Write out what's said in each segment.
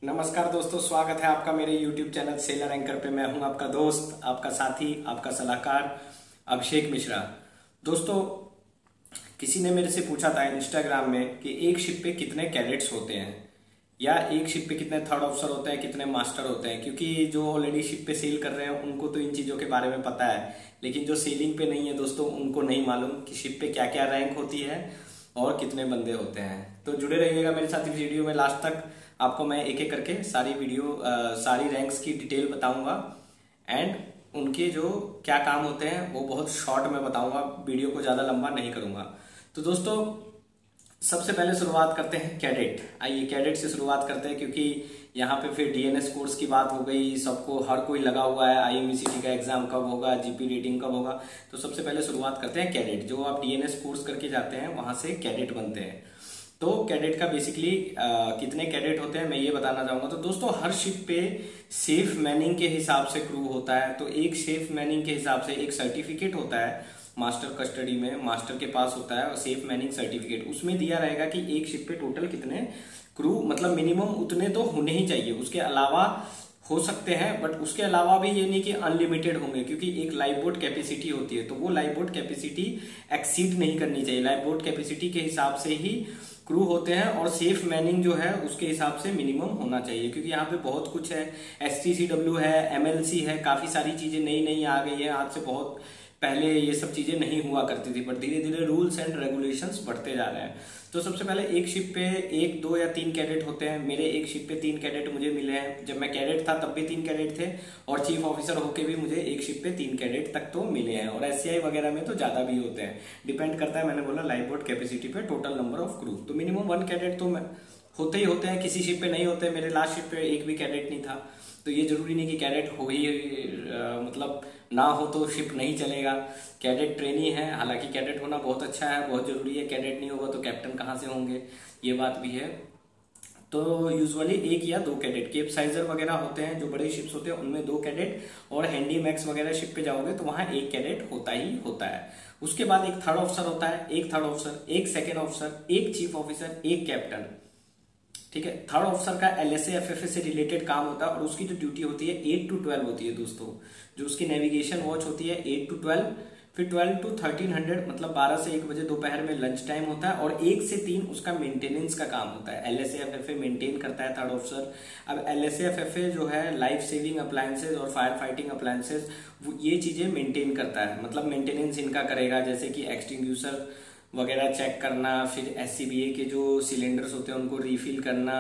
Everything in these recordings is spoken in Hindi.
नमस्कार दोस्तों, स्वागत है आपका मेरे YouTube चैनल सेलर एंकर पे। मैं हूं आपका दोस्त, आपका साथी, आपका सलाहकार अभिषेक मिश्रा। दोस्तों, किसी ने मेरे से पूछा था इंस्टाग्राम में कि एक शिप पे कितने कैडेट्स होते हैं या एक शिप पे कितने थर्ड ऑफिसर होते हैं, कितने मास्टर होते हैं। क्योंकि जो ऑलरेडी शिप पे सेल कर रहे हैं उनको तो इन चीज़ों के बारे में पता है, लेकिन जो सेलिंग पे नहीं है दोस्तों, उनको नहीं मालूम कि शिप पे क्या क्या रैंक होती है और कितने बंदे होते हैं। तो जुड़े रहिएगा मेरे साथ इस वीडियो में लास्ट तक। आपको मैं एक एक करके सारी रैंक्स की डिटेल बताऊंगा एंड उनके जो क्या काम होते हैं वो बहुत शॉर्ट में बताऊंगा, वीडियो को ज़्यादा लंबा नहीं करूंगा। तो दोस्तों, सबसे पहले शुरुआत करते हैं कैडेट। आइए कैडेट से शुरुआत करते हैं, क्योंकि यहाँ पे फिर डीएनएस कोर्स की बात हो गई। सबको हर कोई लगा हुआ है आईएमईसीटी का एग्जाम कब होगा, जीपी रेटिंग कब होगा। तो सबसे पहले शुरुआत करते हैं कैडेट। जो आप डीएनएस कोर्स करके जाते हैं वहां से कैडेट बनते हैं। तो कैडेट का बेसिकली कितने कैडेट होते हैं मैं ये बताना चाहूंगा। तो दोस्तों, हर शिप पे सेफ मैनिंग के हिसाब से क्रू होता है। तो एक सेफ मैनिंग के हिसाब से एक सर्टिफिकेट होता है मास्टर कस्टडी में, मास्टर के पास होता है और सेफ मैनिंग सर्टिफिकेट। उसमें दिया रहेगा कि एक शिप पे टोटल कितने क्रू, मतलब मिनिमम उतने तो होने ही चाहिए। उसके अलावा हो सकते हैं, बट उसके अलावा भी ये नहीं कि अनलिमिटेड होंगे, क्योंकि एक लाइफ बोट कैपेसिटी होती है। तो वो लाइफ बोट कैपेसिटी एक्सीड नहीं करनी चाहिए। लाइफ बोट कैपेसिटी के हिसाब से ही क्रू होते हैं और सेफ मैनिंग जो है उसके हिसाब से मिनिमम होना चाहिए। क्योंकि यहाँ पे बहुत कुछ है, STCW है, MLC है, काफी सारी चीजें नई नई आ गई है। आज से बहुत पहले ये सब चीजें नहीं हुआ करती थी, बट धीरे धीरे रूल्स एंड रेगुलेशंस बढ़ते जा रहे हैं। तो सबसे पहले एक शिप पे 1, 2 या 3 कैडेट होते हैं। मेरे एक शिप पे 3 कैडेट मुझे मिले हैं। जब मैं कैडेट था तब भी 3 कैडेट थे, और चीफ ऑफिसर होके भी मुझे एक शिप पे 3 कैडेट तक तो मिले हैं। और SCI वगैरह में तो ज्यादा भी होते हैं, डिपेंड करता है, मैंने बोला लाइफ बोट कैपेसिटी पे, टोटल नंबर ऑफ क्रू। तो मिनिमम 1 कैडेट तो होते ही होते हैं। किसी शिप पे नहीं होते। मेरे लास्ट शिप पे एक भी कैडेट नहीं था। तो ये जरूरी नहीं कि कैडेट हो ही मतलब ना हो तो शिप नहीं चलेगा। कैडेट ट्रेनी है, हालांकि कैडेट होना बहुत अच्छा है, बहुत जरूरी है। कैडेट नहीं होगा तो कैप्टन कहाँ से होंगे, ये बात भी है। तो यूजुअली 1 या 2 कैडेट, केप साइजर वगैरह होते हैं जो बड़े शिप्स होते हैं उनमें 2 कैडेट, और हैंडी मैक्स वगैरह शिप पे जाओगे तो वहां 1 कैडेट होता ही होता है। उसके बाद एक थर्ड ऑफिसर होता है, एक थर्ड ऑफिसर, एक सेकेंड ऑफिसर, एक चीफ ऑफिसर, एक कैप्टन। ठीक है। थर्ड ऑफिसर का LSA FFA से रिलेटेड काम होता है और उसकी जो ड्यूटी होती है 8 to 12 होती है दोस्तों। जो उसकी नेविगेशन वॉच होती है 8 to 12, फिर 12 to 1300 मतलब 12 से 1 बजे दोपहर में लंच टाइम होता है, और 1 से 3 उसका मेंटेनेंस का काम होता है। LSA FFA मेंटेन करता है थर्ड ऑफिसर। अब LSA FFA जो है लाइफ सेविंग अप्लायंसेज और फायर फाइटिंग अप्लायंसेज, ये चीजें मेंटेन करता है। मतलब मेंटेनेंस इनका करेगा, जैसे कि एक्सटिंग्यूशर वगैरह चेक करना, फिर SCBA के जो सिलेंडर्स होते हैं उनको रिफिल करना,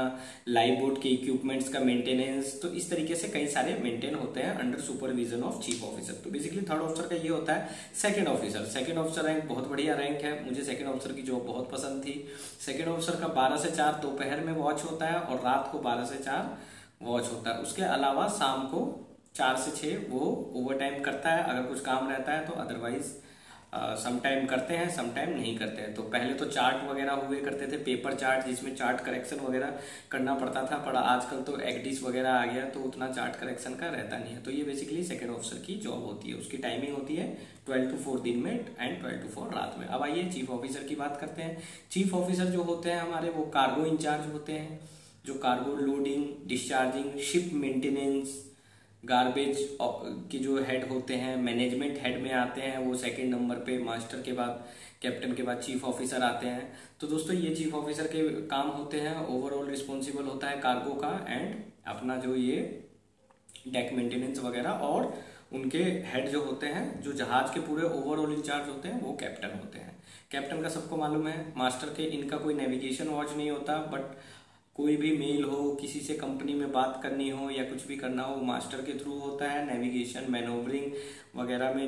लाइफ बोट के इक्विपमेंट्स का मेंटेनेंस। तो इस तरीके से कई सारे मेंटेन होते हैं under supervision of chief officer. तो बेसिकली थर्ड ऑफिसर का ये होता है। Second officer, second officer rank बहुत बढ़िया रैंक है। मुझे सेकंड ऑफिसर की जॉब बहुत पसंद थी। सेकंड ऑफिसर का 12 से 4 दोपहर में वॉच होता है और रात को 12 से 4 वॉच होता है। उसके अलावा शाम को 4 से 6 वो ओवर टाइम करता है अगर कुछ काम रहता है तो। अदरवाइज समटाइम करते हैं, समटाइम नहीं करते हैं। तो पहले तो चार्ट वगैरह हुए करते थे, पेपर चार्ट, जिसमें चार्ट करेक्शन वगैरह करना पड़ता था। पर आजकल तो एक्डिस वगैरह आ गया तो उतना चार्ट करेक्शन का रहता नहीं है। तो ये बेसिकली सेकंड ऑफिसर की जॉब होती है। उसकी टाइमिंग होती है 12 to 4 दिन में एंड 12 to 4 रात में। अब आइए चीफ ऑफिसर की बात करते हैं। चीफ ऑफिसर जो होते हैं हमारे, वो कार्गो इंचार्ज होते हैं, जो cargo loading, discharging, ship maintenance, garbage के जो हेड होते हैं, मैनेजमेंट हेड में आते हैं वो सेकंड नंबर पे। मास्टर के बाद, कैप्टन के बाद चीफ ऑफिसर आते हैं। तो दोस्तों, ये चीफ ऑफिसर के काम होते हैं। ओवरऑल रिस्पॉन्सिबल होता है कार्गो का एंड अपना जो ये डेक मेंटेनेंस वगैरह, और उनके हेड जो होते हैं, जो जहाज के पूरे ओवरऑल इंचार्ज होते हैं, वो कैप्टन होते हैं। कैप्टन का सबको मालूम है। मास्टर के इनका कोई नेविगेशन वॉच नहीं होता, बट कोई भी मेल हो, किसी से कंपनी में बात करनी हो या कुछ भी करना हो, मास्टर के थ्रू होता है। नेविगेशन, मैनोवरिंग वगैरह में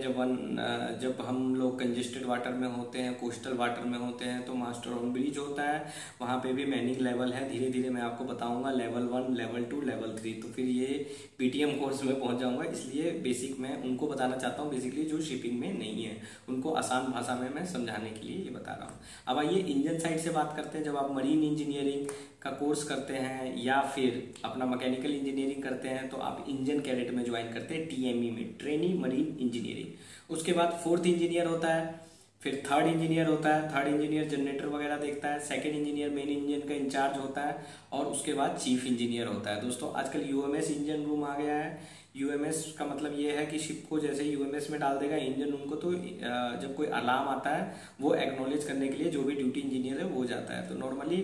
जब हम लोग कंजेस्टेड वाटर में होते हैं, कोस्टल वाटर में होते हैं, तो मास्टर ऑन ब्रिज होता है। वहाँ पे भी मैनिंग लेवल है, धीरे धीरे मैं आपको बताऊंगा। Level 1, level 2, level 3। तो फिर ये PTM कोर्स में पहुंच जाऊंगा, इसलिए बेसिक मैं उनको बताना चाहता हूँ, बेसिकली जो शिपिंग में नहीं है उनको आसान भाषा में मैं समझाने के लिए ये बता रहा हूँ। अब आइए इंजन साइड से बात करते हैं। जब आप मरीन इंजीनियरिंग का कोर्स करते हैं या फिर अपना मैकेनिकल इंजीनियरिंग करते हैं तो आप इंजन कैडेट में ज्वाइन करते हैं, TME में, ट्रेनी मरीन इंजीनियरिंग। उसके बाद 4th इंजीनियर होता है। फिर थर्ड इंजीनियर होता है, थर्ड इंजीनियर जनरेटर वगैरह देखता है, सेकंड इंजीनियर मेन इंजन का इंचार्ज होता है, और उसके बाद चीफ इंजीनियर होता है। दोस्तों आजकल यूएमएस इंजन रूम आ गया है। यूएमएस का मतलब ये है कि शिप को जैसे यूएमएस में डाल देगा इंजन रूम को, तो जब कोई अलार्म आता है वो एक्नॉलेज करने के लिए जो भी ड्यूटी इंजीनियर है वो जाता है। तो नॉर्मली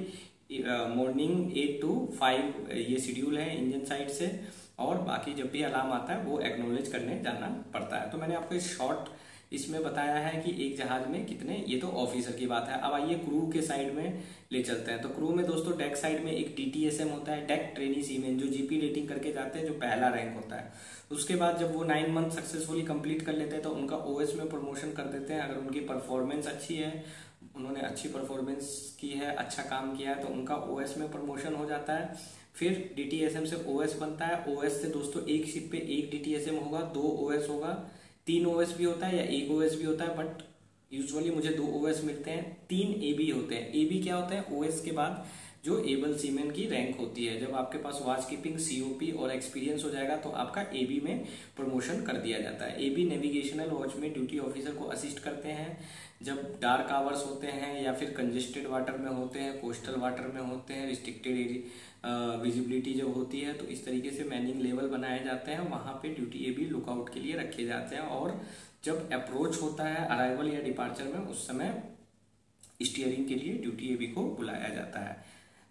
मॉर्निंग 8 to 5 ये शेड्यूल है इंजन साइड से, और बाकी जब भी अलार्म आता है वो एक्नॉलेज करने जाना पड़ता है। तो मैंने आपको इस शॉर्ट इसमें बताया है कि एक जहाज में कितने, ये तो ऑफिसर की बात है। अब आइए क्रू के साइड में ले चलते हैं। तो क्रू में दोस्तों डेक साइड में एक DTSM होता है, डेक ट्रेनी सीमेन, जो जीपी रेटिंग करके जाते हैं, जो पहला रैंक होता है। उसके बाद जब वो 9 मंथ सक्सेसफुली कंप्लीट कर लेते हैं तो उनका OS में प्रमोशन कर देते हैं। अगर उनकी परफॉर्मेंस अच्छी है, उन्होंने अच्छी परफॉर्मेंस की है, अच्छा काम किया है, तो उनका OS में प्रमोशन हो जाता है। फिर DTSM से OS बनता है। OS से दोस्तों एक शिप पे एक DTSM होगा, 2 OS होगा, 3 OS भी होता है या 1 OS भी होता है, बट यूजुअली मुझे 2 OS मिलते हैं। 3 AB होते हैं। AB क्या होता है? OS के बाद जो एबल सीमेन की रैंक होती है। जब आपके पास वॉच कीपिंग, COP और एक्सपीरियंस हो जाएगा तो आपका AB में प्रमोशन कर दिया जाता है। AB नेविगेशनल वॉच में ड्यूटी ऑफिसर को असिस्ट करते हैं जब डार्क आवर्स होते हैं या फिर कंजेस्टेड वाटर में होते हैं, कोस्टल वाटर में होते हैं, रिस्ट्रिक्टेड विजिबिलिटी जब होती है, तो इस तरीके से मैनिंग लेवल बनाए जाते हैं। वहाँ पे ड्यूटी AB लुकआउट के लिए रखे जाते हैं। और जब अप्रोच होता है अराइवल या डिपार्चर में, उस समय स्टीयरिंग के लिए ड्यूटी AB को बुलाया जाता है।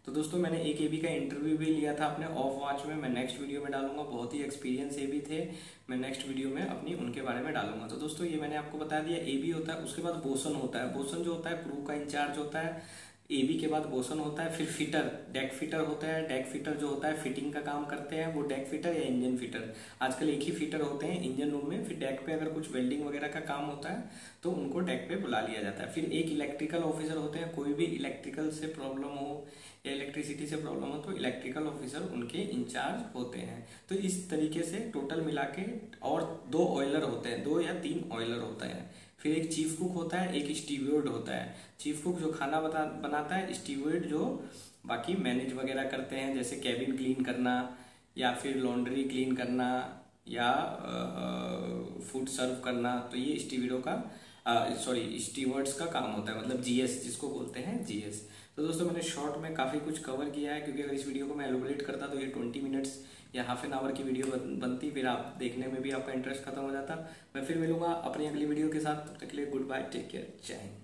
तो दोस्तों मैंने एक AB का इंटरव्यू भी लिया था अपने ऑफ वॉच में, मैं नेक्स्ट वीडियो में डालूंगा। बहुत ही एक्सपीरियंस AB थे, मैं नेक्स्ट वीडियो में अपनी उनके बारे में डालूंगा। तो दोस्तों ये मैंने आपको बता दिया, AB होता है। उसके बाद बोसन होता है। बोसन जो होता है क्रू का इंचार्ज होता है। AB के बाद बोसन होता है। फिर फिटर, डेक फिटर होता है। डेक फिटर जो होता है फिटिंग का काम करते हैं, वो डेक फिटर या इंजन फिटर। आजकल एक ही फिटर होते हैं इंजन रूम में। फिर डेक पे अगर कुछ वेल्डिंग वगैरह का काम होता है तो उनको डेक पे बुला लिया जाता है। फिर एक इलेक्ट्रिकल ऑफिसर होते हैं। कोई भी इलेक्ट्रिकल से प्रॉब्लम हो या इलेक्ट्रिसिटी से प्रॉब्लम हो तो इलेक्ट्रिकल ऑफिसर उनके इंचार्ज होते हैं। तो इस तरीके से टोटल मिला के, और 2 ऑयलर होते हैं, 2 या 3 ऑयलर होते हैं। फिर एक चीफ कुक होता है, एक स्टीवर्ड होता है। चीफ कुक जो खाना बनाता है, स्टीवर्ड जो बाकी मैनेज वगैरह करते हैं, जैसे कैबिन क्लीन करना या फिर लॉन्ड्री क्लीन करना या फूड सर्व करना। तो ये स्टीवर्डों का स्टीवर्ड्स का काम होता है, मतलब GS जिसको बोलते हैं GS। तो दोस्तों मैंने शॉर्ट में काफ़ी कुछ कवर किया है, क्योंकि अगर इस वीडियो को मैं एलोबरेट करता तो ये 20 मिनट्स या हाफ एन आवर की वीडियो बनती, फिर आप देखने में भी आपका इंटरेस्ट खत्म हो जाता। मैं फिर मिलूंगा अपनी अगली वीडियो के साथ, तब तक के लिए गुड बाय, टेक केयर, जय हिंद।